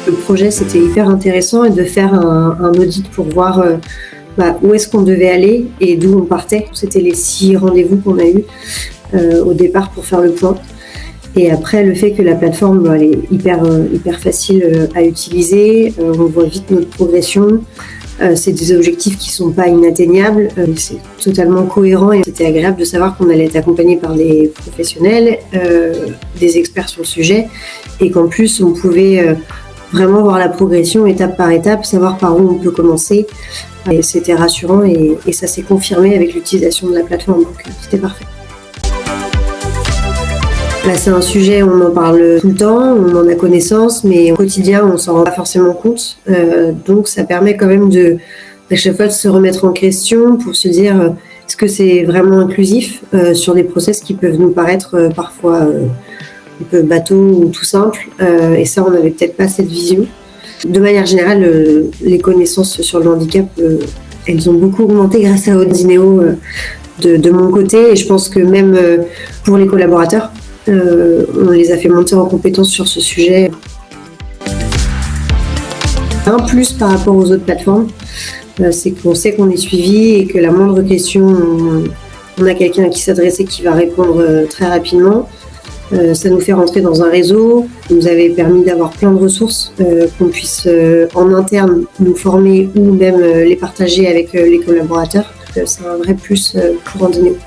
Le projet, c'était hyper intéressant et de faire un audit pour voir où est-ce qu'on devait aller et d'où on partait. C'était les 6 rendez-vous qu'on a eus au départ pour faire le point. Et après, le fait que la plateforme elle est hyper facile à utiliser, on voit vite notre progression. C'est des objectifs qui sont pas inatteignables, c'est totalement cohérent et c'était agréable de savoir qu'on allait être accompagné par des professionnels, des experts sur le sujet et qu'en plus on pouvait vraiment voir la progression étape par étape, savoir par où on peut commencer. Et c'était rassurant et ça s'est confirmé avec l'utilisation de la plateforme, donc c'était parfait. Là, c'est un sujet, on en parle tout le temps, on en a connaissance, mais au quotidien, on s'en rend pas forcément compte. Donc, ça permet quand même à chaque fois de se remettre en question pour se dire est-ce que c'est vraiment inclusif sur des process qui peuvent nous paraître parfois un peu bateaux ou tout simples. Et ça, on n'avait peut-être pas cette vision. De manière générale, les connaissances sur le handicap, elles ont beaucoup augmenté grâce à Odineo de mon côté. Et je pense que même pour les collaborateurs, on les a fait monter en compétences sur ce sujet. Un plus par rapport aux autres plateformes, c'est qu'on sait qu'on est suivi et que la moindre question, on a quelqu'un à qui s'adresser qui va répondre très rapidement. Ça nous fait rentrer dans un réseau, ça nous avait permis d'avoir plein de ressources, qu'on puisse en interne nous former ou même les partager avec les collaborateurs. C'est un vrai plus pour Odineo.